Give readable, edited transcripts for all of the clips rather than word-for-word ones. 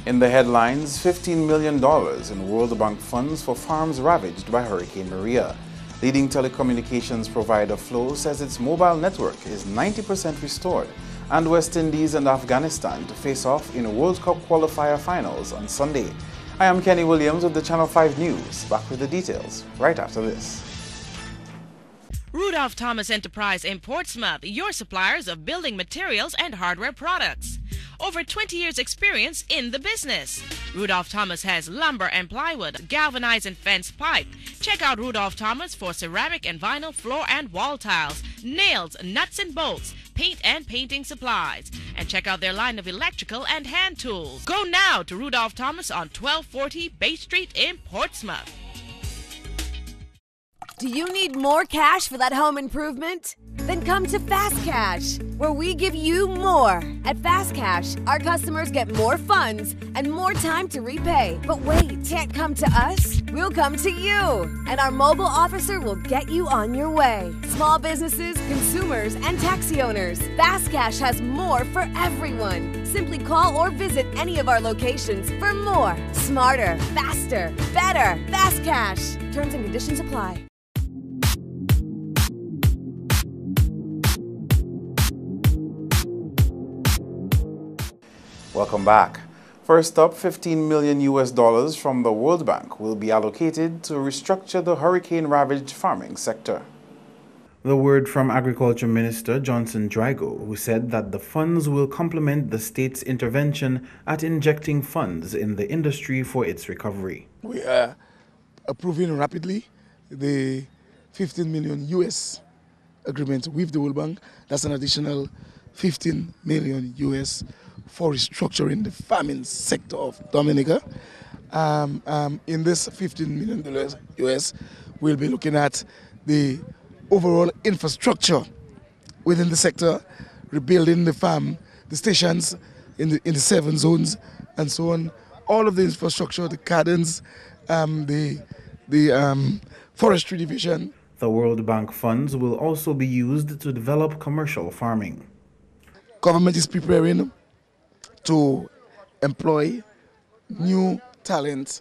In the headlines, $15 million in World Bank funds for farms ravaged by Hurricane Maria. Leading telecommunications provider Flow says its mobile network is 90% restored, and West Indies and Afghanistan to face off in World Cup qualifier finals on Sunday. I am Kenny Williams with the Channel 5 News. Back with the details right after this. Rudolph Thomas Enterprise in Portsmouth, your suppliers of building materials and hardware products. Over 20 years experience in the business. Rudolph Thomas has lumber and plywood, galvanized and fence pipe. Check out Rudolph Thomas for ceramic and vinyl floor and wall tiles, nails, nuts and bolts, paint and painting supplies. And check out their line of electrical and hand tools. Go now to Rudolph Thomas on 1240 Bay Street in Portsmouth. Do you need more cash for that home improvement? Then come to Fast Cash, where we give you more. At Fast Cash, our customers get more funds and more time to repay. But wait, can't come to us? We'll come to you, and our mobile officer will get you on your way. Small businesses, consumers, and taxi owners. Fast Cash has more for everyone. Simply call or visit any of our locations for more. Smarter, faster, better. Fast Cash. Terms and conditions apply. Welcome back. First up, $15 million from the World Bank will be allocated to restructure the hurricane-ravaged farming sector. The word from Agriculture Minister Johnson Drago, who said that the funds will complement the state's intervention at injecting funds in the industry for its recovery. We are approving rapidly the $15 million US agreement with the World Bank. That's an additional $15 million US for restructuring the farming sector of Dominica. In this $15 million US, we'll be looking at the overall infrastructure within the sector, rebuilding the farm, the stations in the 7 zones, and so on. All of the infrastructure, the gardens, the forestry division. The World Bank funds will also be used to develop commercial farming. Government is preparing to employ new talent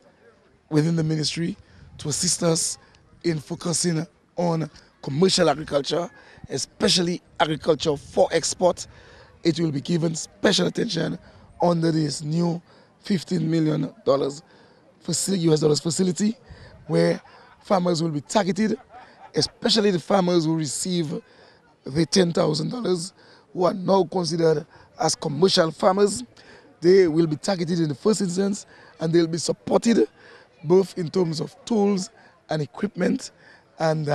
within the ministry to assist us in focusing on commercial agriculture, especially agriculture for export. It will be given special attention under this new $15 million US dollars facility, where farmers will be targeted, especially the farmers who receive the $10,000 who are now considered as commercial farmers. They will be targeted in the first instance, and they'll be supported both in terms of tools and equipment and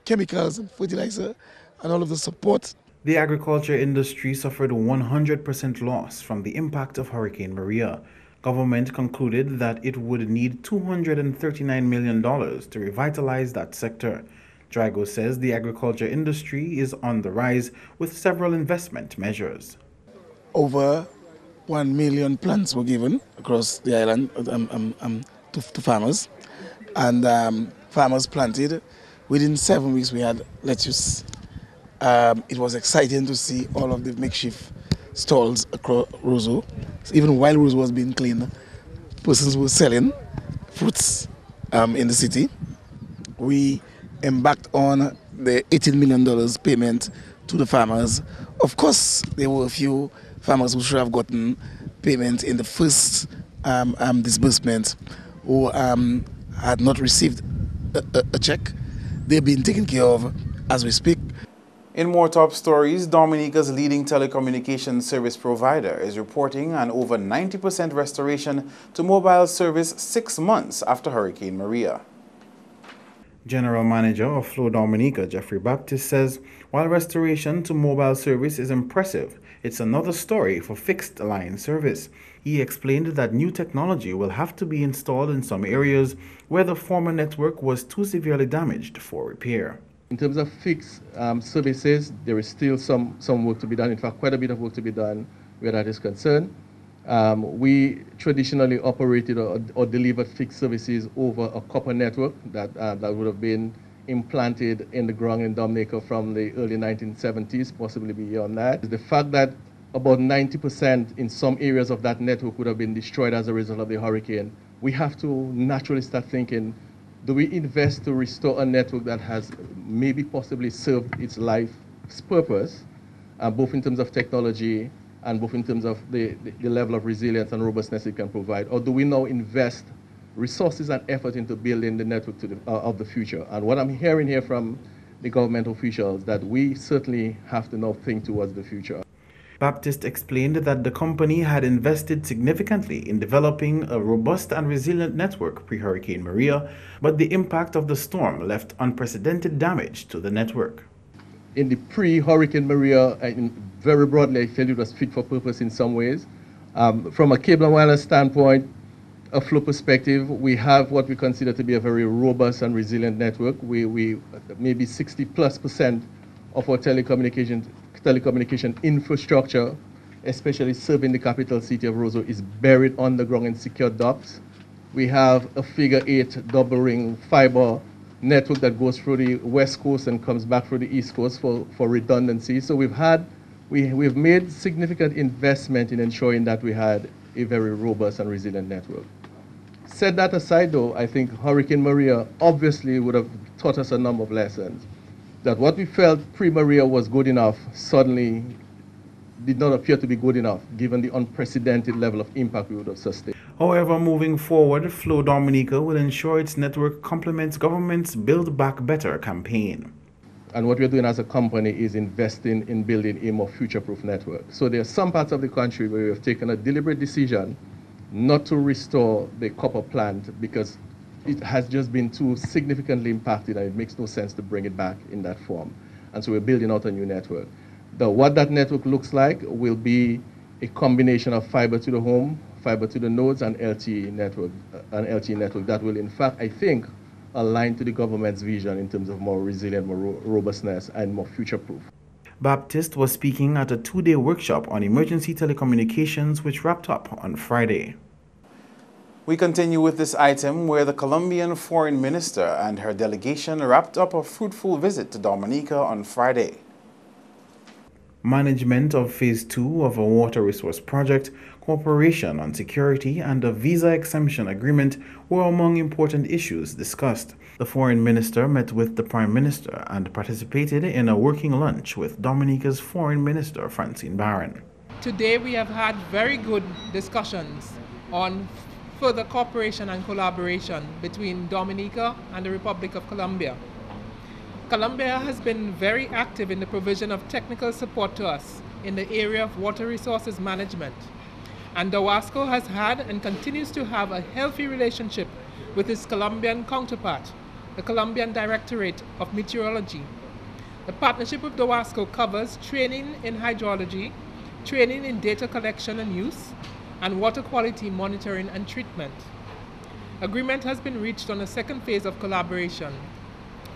chemicals and fertilizer and all of the support. The agriculture industry suffered 100% loss from the impact of Hurricane Maria. Government concluded that it would need $239 million to revitalize that sector. Drago says the agriculture industry is on the rise with several investment measures. Over 1 million plants were given across the island to farmers, and farmers planted. Within 7 weeks we had lettuce. It was exciting to see all of the makeshift stalls across Roseau. So even while Roseau was being cleaned, persons were selling fruits in the city. We embarked on the $18 million payment to the farmers. Of course, there were a few farmers who should have gotten payment in the first disbursement who had not received a check. They're being taken care of as we speak. In more top stories, Dominica's leading telecommunications service provider is reporting an over 90% restoration to mobile service 6 months after Hurricane Maria. General Manager of Flow Dominica, Jeffrey Baptist, says while restoration to mobile service is impressive, it's another story for fixed line service. He explained that new technology will have to be installed in some areas where the former network was too severely damaged for repair. In terms of fixed services, there is still some work to be done. In fact, quite a bit of work to be done where that is concerned. We traditionally operated or delivered fixed services over a copper network that would have been implanted in the ground in Dominica from the early 1970s, possibly beyond that. The fact that about 90% in some areas of that network would have been destroyed as a result of the hurricane, we have to naturally start thinking, do we invest to restore a network that has maybe possibly served its life's purpose, both in terms of technology and both in terms of the level of resilience and robustness it can provide? Or do we now invest resources and effort into building the network of the future? And what I'm hearing here from the government officials, that we certainly have to now think towards the future. Baptist explained that the company had invested significantly in developing a robust and resilient network pre-Hurricane Maria, but the impact of the storm left unprecedented damage to the network. In the pre-Hurricane Maria, very broadly, I felt it was fit for purpose in some ways. From a cable and wireless standpoint, a flow perspective, we have what we consider to be a very robust and resilient network. We maybe 60+% of our telecommunication infrastructure, especially serving the capital city of Roseau, is buried underground in secure ducts. We have a figure 8 double ring fiber network that goes through the west coast and comes back through the east coast for redundancy. So we've made significant investment in ensuring that we had a very robust and resilient network. Set that aside though, I think Hurricane Maria obviously would have taught us a number of lessons. That what we felt pre-Maria was good enough suddenly did not appear to be good enough, given the unprecedented level of impact we would have sustained. However, moving forward, Flow Dominica will ensure its network complements government's Build Back Better campaign. And what we're doing as a company is investing in building a more future-proof network. So there are some parts of the country where we have taken a deliberate decision not to restore the copper plant because it has just been too significantly impacted and it makes no sense to bring it back in that form. And so we're building out a new network. What that network looks like will be a combination of fiber to the home, fiber to the nodes, and LTE network. That will, in fact, I think, align to the government's vision in terms of more resilient, more robustness, and more future-proof. Baptist was speaking at a 2-day workshop on emergency telecommunications, which wrapped up on Friday. We continue with this item where the Colombian foreign minister and her delegation wrapped up a fruitful visit to Dominica on Friday. Management of Phase 2 of a water resource project, cooperation on security, and a visa exemption agreement were among important issues discussed. The foreign minister met with the Prime Minister and participated in a working lunch with Dominica's Foreign Minister, Francine Barron. Today we have had very good discussions on further cooperation and collaboration between Dominica and the Republic of Colombia. Colombia has been very active in the provision of technical support to us in the area of water resources management. And DOWASCO has had and continues to have a healthy relationship with its Colombian counterpart, the Colombian Directorate of Meteorology. The partnership with DOWASCO covers training in hydrology, training in data collection and use, and water quality monitoring and treatment. Agreement has been reached on a second phase of collaboration,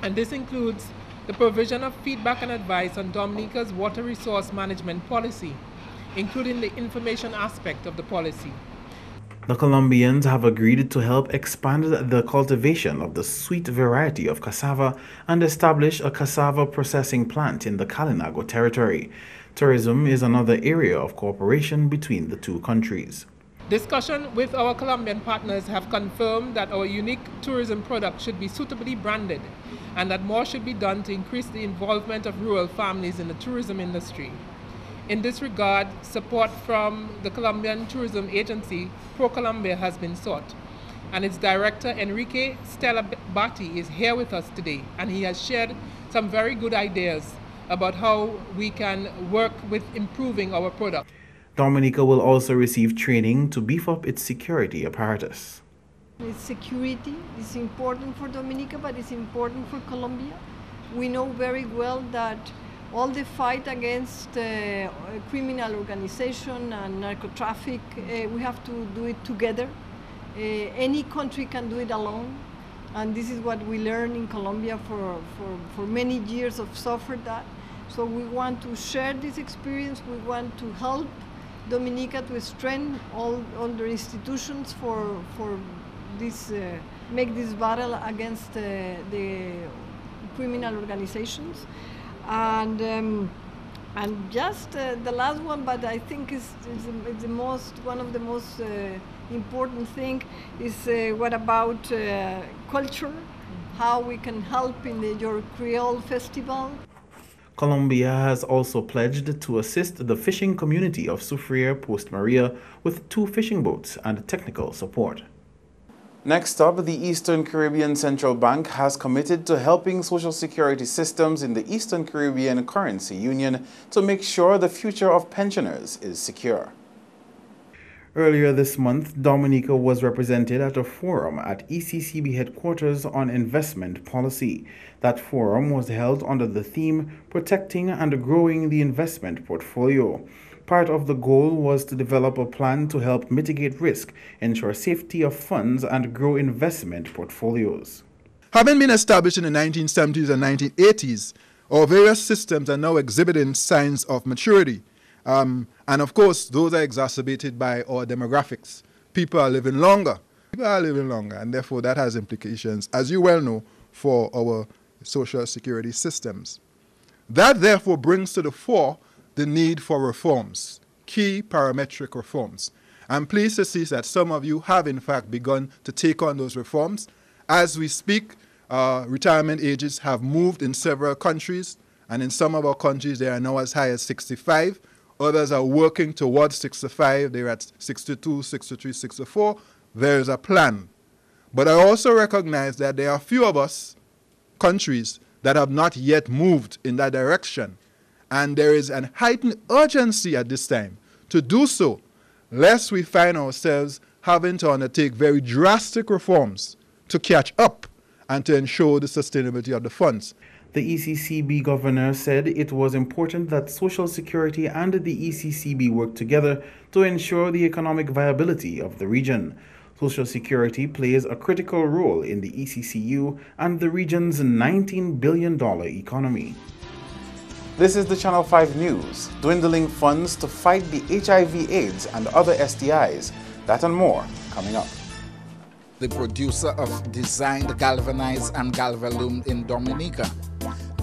and this includes the provision of feedback and advice on Dominica's water resource management policy, including the information aspect of the policy. The Colombians have agreed to help expand the cultivation of the sweet variety of cassava and establish a cassava processing plant in the Calinago territory. Tourism is another area of cooperation between the two countries. Discussion with our Colombian partners have confirmed that our unique tourism product should be suitably branded and that more should be done to increase the involvement of rural families in the tourism industry. In this regard, support from the Colombian Tourism Agency, ProColombia, has been sought, and its director, Enrique Stella Batti, is here with us today, and he has shared some very good ideas about how we can work with improving our product. Dominica will also receive training to beef up its security apparatus. Security is important for Dominica, but it's important for Colombia. We know very well that all the fight against criminal organization and narco-traffic, we have to do it together. Any country can do it alone, and this is what we learned in Colombia for many years of suffered that. So we want to share this experience. We want to help Dominica to strengthen all their institutions for this, make this battle against the criminal organizations. And And just the last one, but I think is the most, one of the most important thing is what about culture, how we can help in your Creole festival. Colombia has also pledged to assist the fishing community of Soufriere Post Maria with 2 fishing boats and technical support. Next up, the Eastern Caribbean Central Bank has committed to helping social security systems in the Eastern Caribbean Currency Union to make sure the future of pensioners is secure. Earlier this month, Dominica was represented at a forum at ECCB headquarters on investment policy. That forum was held under the theme Protecting and Growing the Investment Portfolio. Part of the goal was to develop a plan to help mitigate risk, ensure safety of funds, and grow investment portfolios. Having been established in the 1970s and 1980s, our various systems are now exhibiting signs of maturity. And of course, those are exacerbated by our demographics. People are living longer. And therefore that has implications, as you well know, for our social security systems. That therefore brings to the fore the need for reforms, key parametric reforms. I'm pleased to see that some of you have in fact begun to take on those reforms. As we speak, retirement ages have moved in several countries, and in some of our countries they are now as high as 65. Others are working towards 65. They're at 62, 63, 64. There is a plan. But I also recognize that there are a few of us, countries, that have not yet moved in that direction. And there is an heightened urgency at this time to do so, lest we find ourselves having to undertake very drastic reforms to catch up and to ensure the sustainability of the funds. The ECCB governor said it was important that Social Security and the ECCB work together to ensure the economic viability of the region. Social Security plays a critical role in the ECCU and the region's $19 billion economy. This is the Channel 5 News. Dwindling funds to fight the HIV/AIDS and other STIs. That and more coming up. The producer of Designed Galvanize and Galvalume in Dominica.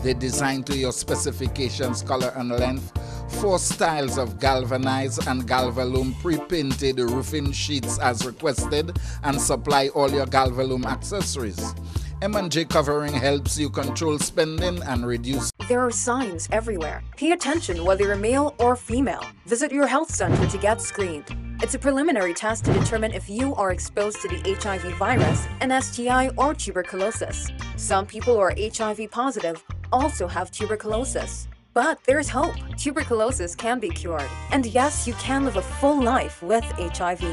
They design to your specifications, color and length. 4 styles of Galvanize and Galvalume pre-painted roofing sheets as requested, and supply all your Galvalume accessories. M&J Covering helps you control spending and reduce. There are signs everywhere. Pay attention whether you're male or female. Visit your health center to get screened. It's a preliminary test to determine if you are exposed to the HIV virus, an STI, or tuberculosis. Some people who are HIV positive also have tuberculosis. But there's hope. Tuberculosis can be cured. And yes, you can live a full life with HIV.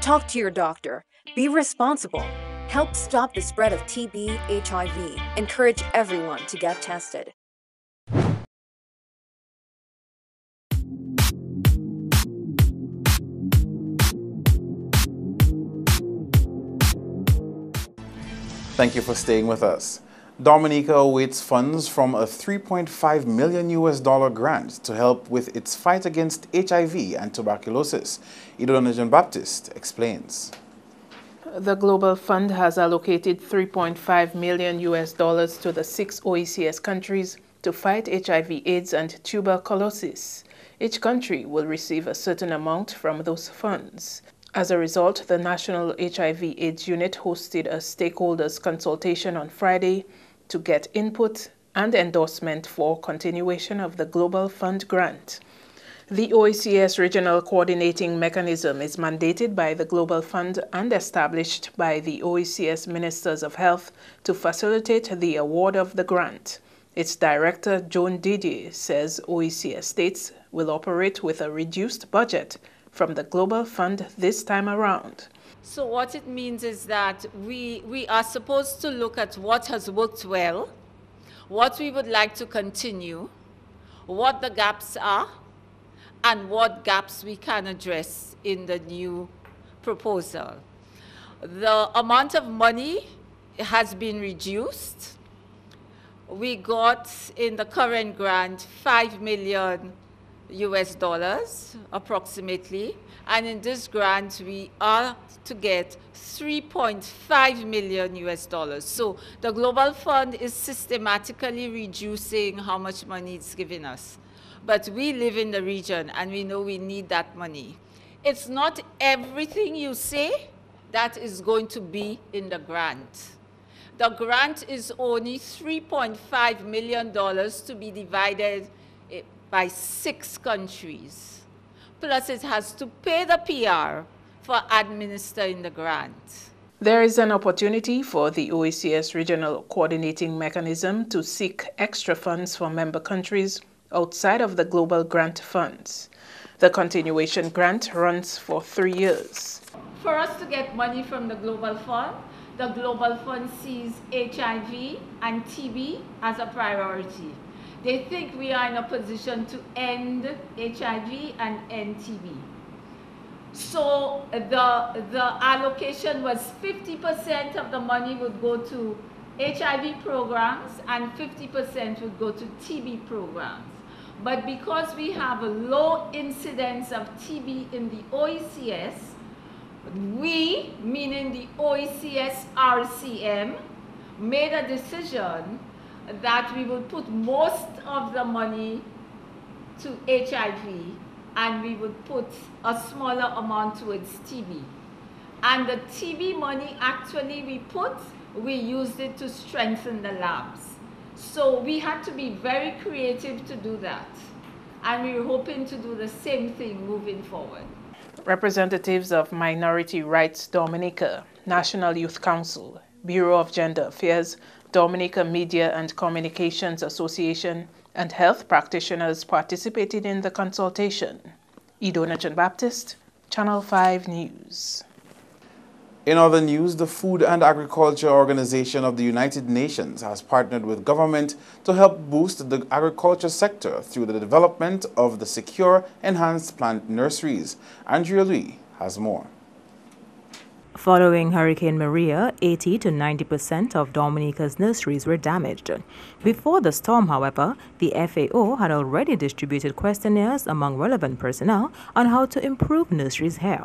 Talk to your doctor. Be responsible. Help stop the spread of TB, HIV. Encourage everyone to get tested. Thank you for staying with us. Dominica awaits funds from a $3.5 million grant to help with its fight against HIV and tuberculosis. Idona Baptist explains. The Global Fund has allocated $3.5 million to the 6 OECS countries to fight HIV/AIDS and tuberculosis. Each country will receive a certain amount from those funds. As a result, the National HIV/AIDS Unit hosted a stakeholders consultation on Friday to get input and endorsement for continuation of the Global Fund grant. The OECS Regional Coordinating Mechanism is mandated by the Global Fund and established by the OECS Ministers of Health to facilitate the award of the grant. Its director, Joan Didier, says OECS states will operate with a reduced budget from the Global Fund this time around. So what it means is that we are supposed to look at what has worked well, what we would like to continue, what the gaps are, and what gaps we can address in the new proposal. The amount of money has been reduced. We got in the current grant $5 million approximately, and in this grant we are to get $3.5 million. So the Global Fund is systematically reducing how much money it's giving us. but we live in the region and we know we need that money. It's not everything you say that is going to be in the grant. The grant is only $3.5 million to be divided by 6 countries. Plus it has to pay the PR for administering the grant. There is an opportunity for the OECS Regional Coordinating Mechanism to seek extra funds for member countries outside of the global grant funds. The continuation grant runs for 3 years. For us to get money from the Global Fund sees HIV and TB as a priority. They think we are in a position to end HIV and end TB. So the allocation was 50% of the money would go to HIV programs and 50% would go to TB programs. But because we have a low incidence of TB in the OECS, we, meaning the OECS RCM, made a decision that we would put most of the money to HIV and we would put a smaller amount towards TB. And the TB money actually we used it to strengthen the labs. So we had to be very creative to do that. And we were hoping to do the same thing moving forward. Representatives of Minority Rights Dominica, National Youth Council, Bureau of Gender Affairs, Dominica Media and Communications Association, and health practitioners participated in the consultation. Idona John-Baptist, Channel 5 News. In other news, the Food and Agriculture Organization of the United Nations has partnered with government to help boost the agriculture sector through the development of the secure, enhanced plant nurseries. Andrea Lee has more. Following Hurricane Maria, 80 to 90% of Dominica's nurseries were damaged. Before the storm, however, the FAO had already distributed questionnaires among relevant personnel on how to improve nurseries here.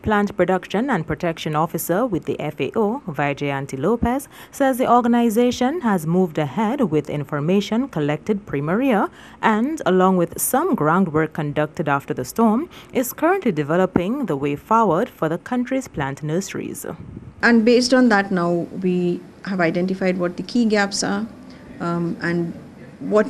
Plant Production and Protection Officer with the FAO, Vijayanti Lopez, says the organization has moved ahead with information collected pre-Maria and, along with some groundwork conducted after the storm, is currently developing the way forward for the country's plant nurseries. And based on that now, we have identified what the key gaps are and what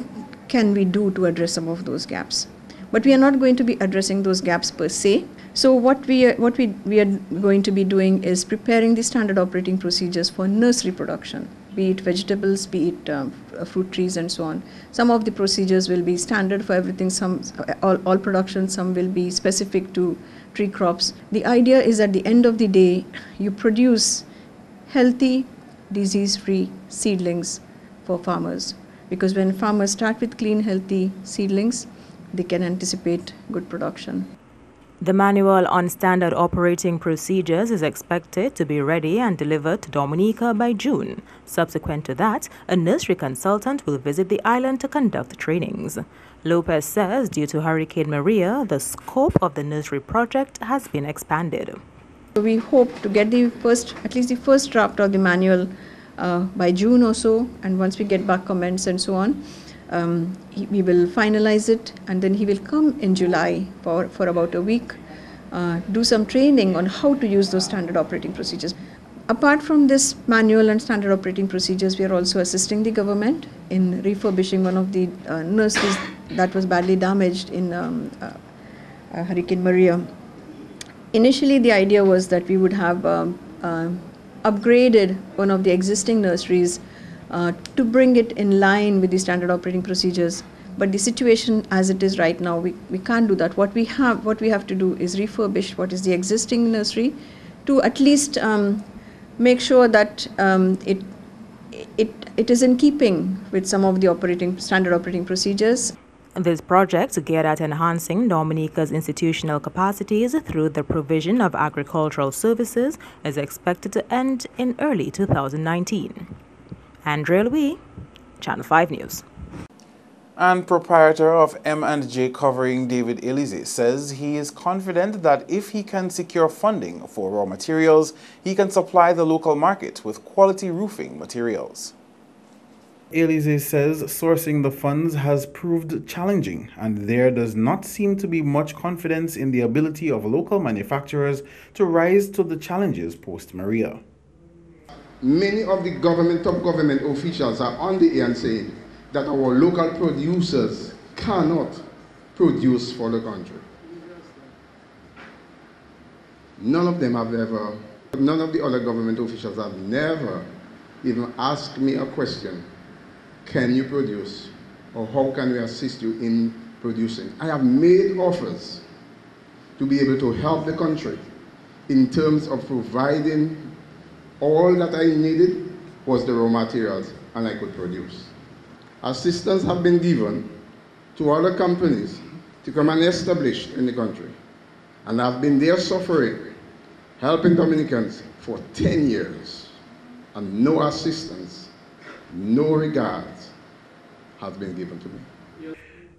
can we do to address some of those gaps. But we are not going to be addressing those gaps per se. So what we are going to be doing is preparing the standard operating procedures for nursery production, be it vegetables, be it fruit trees and so on. Some of the procedures will be standard for everything, all production, some will be specific to tree crops. The idea is at the end of the day, you produce healthy, disease-free seedlings for farmers. Because when farmers start with clean, healthy seedlings, they can anticipate good production. The manual on standard operating procedures is expected to be ready and delivered to Dominica by June. Subsequent to that, a nursery consultant will visit the island to conduct trainings. Lopez says due to Hurricane Maria, the scope of the nursery project has been expanded. We hope to get at least the first draft of the manual by June or so, and once we get back comments and so on, we will finalize it, and then he will come in July for about a week, do some training on how to use those standard operating procedures. Apart from this manual and standard operating procedures, we are also assisting the government in refurbishing one of the nurseries that was badly damaged in Hurricane Maria. Initially, the idea was that we would have upgraded one of the existing nurseries to bring it in line with the standard operating procedures. But the situation as it is right now, we can't do that. What we have to do is refurbish what is the existing nursery to at least make sure that it is in keeping with some of the standard operating procedures. This project, geared at enhancing Dominica's institutional capacities through the provision of agricultural services, is expected to end in early 2019. Andrea Louis, Channel 5 News. And proprietor of M&J Covering, David Elise, says he is confident that if he can secure funding for raw materials, he can supply the local market with quality roofing materials. Elise says sourcing the funds has proved challenging, and there does not seem to be much confidence in the ability of local manufacturers to rise to the challenges post-Maria. Many of the top government officials are on the air and saying that our local producers cannot produce for the country. None of the other government officials have never even asked me a question, can you produce, or how can we assist you in producing? I have made offers to be able to help the country in terms of providing all that I needed was the raw materials, and I could produce. Assistance have been given to other companies to come and establish in the country. And I've been there suffering, helping Dominicans for 10 years. And no assistance, no regards has been given to me.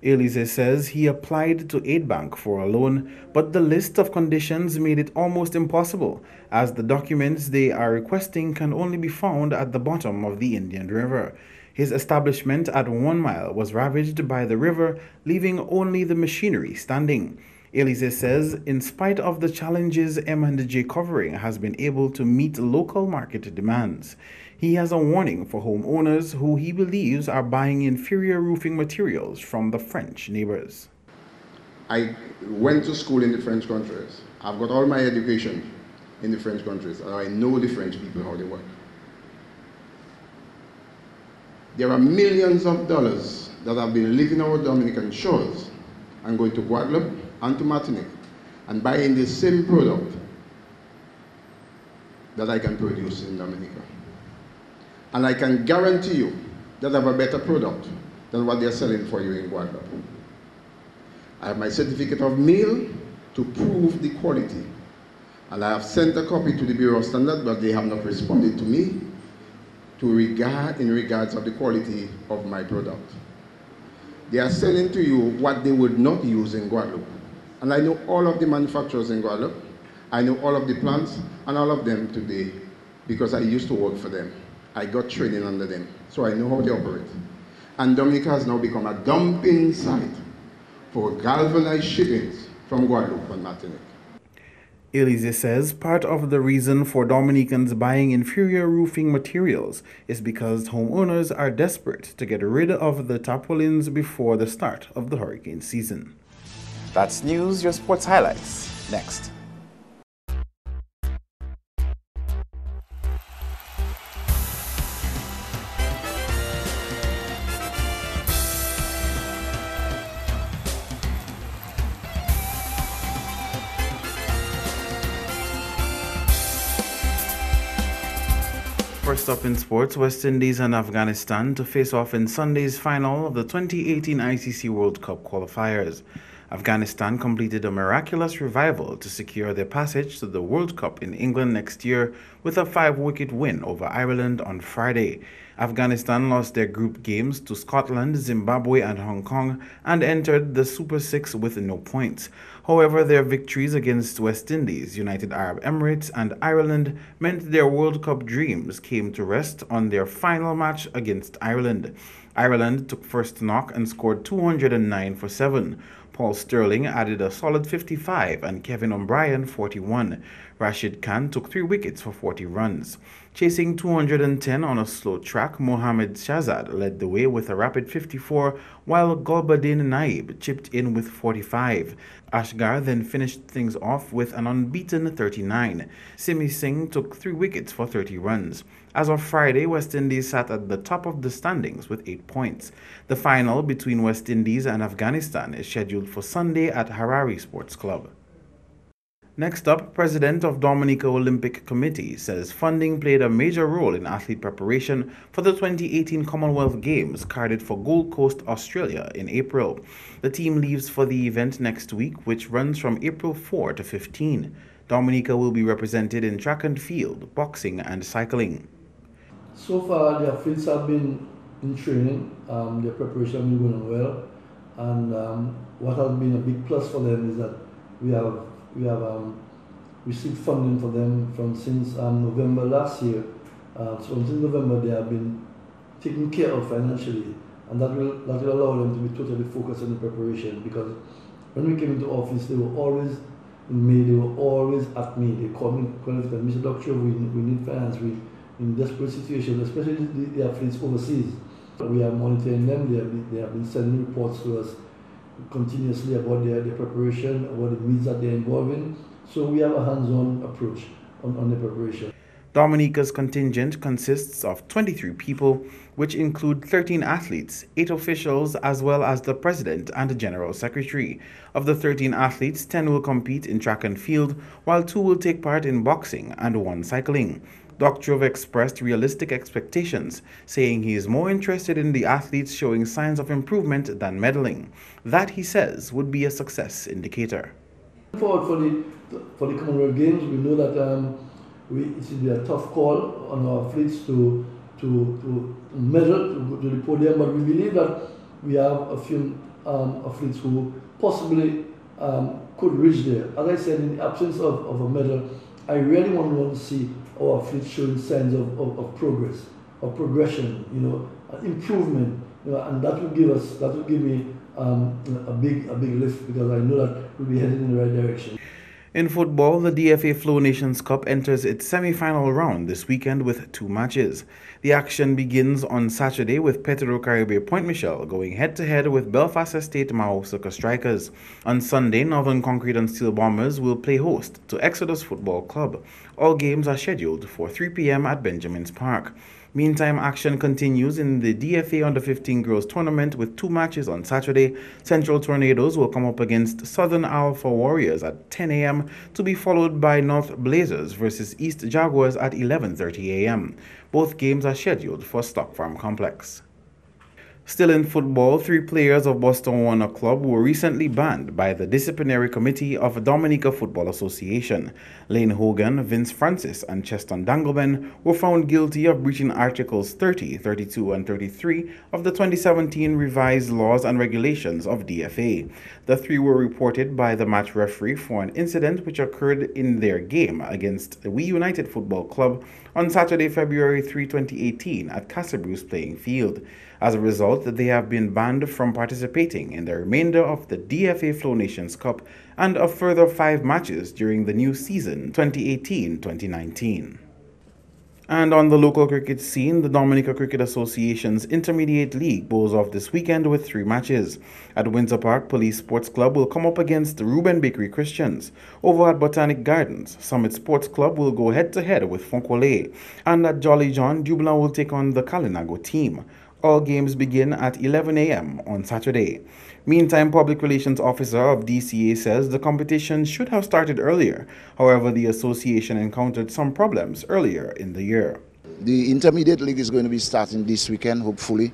Elise says he applied to Aid Bank for a loan, but the list of conditions made it almost impossible, as the documents they are requesting can only be found at the bottom of the Indian River. His establishment at 1 mile was ravaged by the river, leaving only the machinery standing. Elise says in spite of the challenges, M&J Covering has been able to meet local market demands. He has a warning for homeowners who he believes are buying inferior roofing materials from the French neighbors. I went to school in the French countries. I've got all my education in the French countries, and I know the French people, how they work. There are millions of dollars that have been leaving our Dominican shores and going to Guadeloupe and to Martinique and buying the same product that I can produce in Dominica. And I can guarantee you that I have a better product than what they're selling for you in Guadeloupe. I have my certificate of meal to prove the quality. And I have sent a copy to the Bureau of Standards, but they have not responded to me in regards of the quality of my product. They are selling to you what they would not use in Guadeloupe. And I know all of the manufacturers in Guadeloupe. I know all of the plants and all of them today because I used to work for them. I got training under them, so I know how they operate. And Dominica has now become a dumping site for galvanized shippings from Guadeloupe and Martinique. Elise says part of the reason for Dominicans buying inferior roofing materials is because homeowners are desperate to get rid of the tarpaulins before the start of the hurricane season. That's news, your sports highlights. Next. First up in sports, West Indies and Afghanistan to face off in Sunday's final of the 2018 ICC World Cup qualifiers. Afghanistan completed a miraculous revival to secure their passage to the World Cup in England next year with a 5-wicket win over Ireland on Friday. Afghanistan lost their group games to Scotland, Zimbabwe and Hong Kong and entered the Super Six with no points. However, their victories against West Indies, United Arab Emirates and Ireland meant their World Cup dreams came to rest on their final match against Ireland. Ireland took first knock and scored 209 for 7. Paul Sterling added a solid 55 and Kevin O'Brien 41. Rashid Khan took 3 wickets for 40 runs. Chasing 210 on a slow track, Mohammad Shahzad led the way with a rapid 54, while Gulbuddin Naib chipped in with 45. Ashgar then finished things off with an unbeaten 39. Simi Singh took 3 wickets for 30 runs. As of Friday, West Indies sat at the top of the standings with 8 points. The final between West Indies and Afghanistan is scheduled for Sunday at Harare Sports Club. Next up, President of Dominica Olympic Committee says funding played a major role in athlete preparation for the 2018 Commonwealth Games carded for Gold Coast, Australia in April. The team leaves for the event next week, which runs from April 4 to 15. Dominica will be represented in track and field, boxing and cycling. So far, the athletes have been in training, their preparation has been going well, and what has been a big plus for them is that we have received funding for them from since November last year. So since November, they have been taken care of financially, and that will allow them to be totally focused on the preparation. Because when we came into office, they were always in me, they were always at me. They called me, Mr. Doctor, we need finance. We in desperate situations, especially the athletes overseas. We are monitoring them. They have been sending reports to us continuously about their preparation, about the meets that they're involved in. So we have a hands-on approach on the preparation. Dominica's contingent consists of 23 people, which include 13 athletes, 8 officials, as well as the president and the general secretary. Of the 13 athletes, 10 will compete in track and field, while 2 will take part in boxing and 1 cycling. Doktrov expressed realistic expectations, saying he is more interested in the athletes showing signs of improvement than medaling. That, he says, would be a success indicator. For the Commonwealth Games, we know that it will be a tough call on our athletes to medal, to go to the podium, but we believe that we have a few athletes who possibly could reach there. As I said, in the absence of a medal, I really want to see our athletes showing signs of progress, of progression, improvement, and that will give me a big lift, because I know that we'll be headed in the right direction. In football, the DFA Flow Nations Cup enters its semi-final round this weekend with 2 matches. The action begins on Saturday with Petro Caribe Point Michel going head-to-head with Belfast Estate Mahosaka Strikers. On Sunday, Northern Concrete and Steel Bombers will play host to Exodus Football Club. All games are scheduled for 3 p.m. at Benjamin's Park. Meantime, action continues in the DFA Under-15 Girls Tournament with 2 matches on Saturday. Central Tornadoes will come up against Southern Alpha Warriors at 10 a.m. to be followed by North Blazers versus East Jaguars at 11:30 a.m. Both games are scheduled for Stock Farm Complex. Still in football, 3 players of Boston Warner Club were recently banned by the Disciplinary Committee of Dominica Football Association. Lane Hogan, Vince Francis, and Cheston Dangleben were found guilty of breaching Articles 30, 32, and 33 of the 2017 revised laws and regulations of DFA. The 3 were reported by the match referee for an incident which occurred in their game against the We United Football Club on Saturday, February 3, 2018 at Casabruce Playing Field. As a result, they have been banned from participating in the remainder of the DFA Flow Nations Cup and a further 5 matches during the new season 2018-2019. And on the local cricket scene, the Dominica Cricket Association's Intermediate League bowls off this weekend with 3 matches. At Windsor Park, Police Sports Club will come up against Reuben Bakery Christians. Over at Botanic Gardens, Summit Sports Club will go head-to-head with Foncolé. And at Jolly John, Dublin will take on the Kalinago team. All games begin at 11 a.m. on Saturday. Meantime, Public Relations Officer of DCA says the competition should have started earlier. However, the association encountered some problems earlier in the year. The Intermediate League is going to be starting this weekend, hopefully.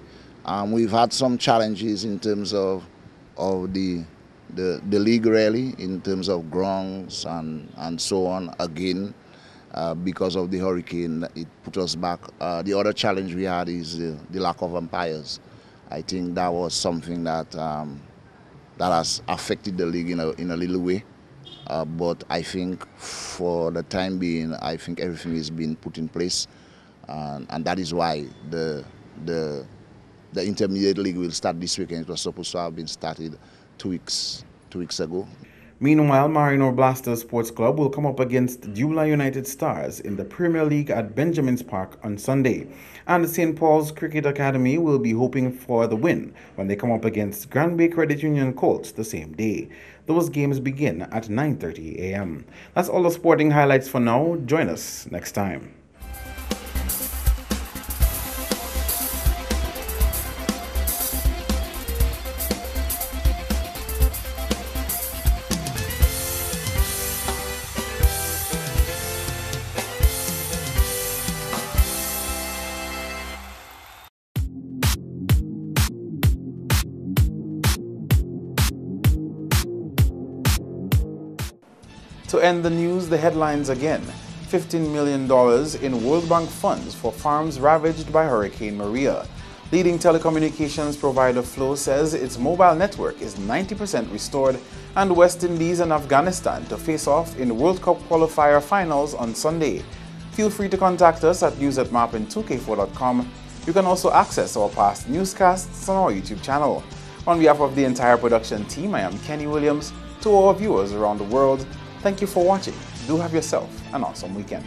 We've had some challenges in terms of the league, really, in terms of grounds and so on. Again, because of the hurricane, it put us back. The other challenge we had is the lack of umpires. I think that was something that has affected the league in a little way. But I think for the time being, I think everything is being put in place, and that is why the Intermediate League will start this weekend. It was supposed to have been started 2 weeks ago. Meanwhile, Marino Blasters Sports Club will come up against Dublin United Stars in the Premier League at Benjamin's Park on Sunday. And St. Paul's Cricket Academy will be hoping for the win when they come up against Grand Bay Credit Union Colts the same day. Those games begin at 9:30 a.m. That's all the sporting highlights for now. Join us next time. To end the news, the headlines again. $15 million in World Bank funds for farms ravaged by Hurricane Maria. Leading telecommunications provider Flow says its mobile network is 90% restored, and West Indies and Afghanistan to face off in World Cup qualifier finals on Sunday. Feel free to contact us at news@marpin2k4.com You can also access our past newscasts on our YouTube channel. On behalf of the entire production team, I am Kenny Williams. To our viewers around the world, thank you for watching. Do have yourself an awesome weekend.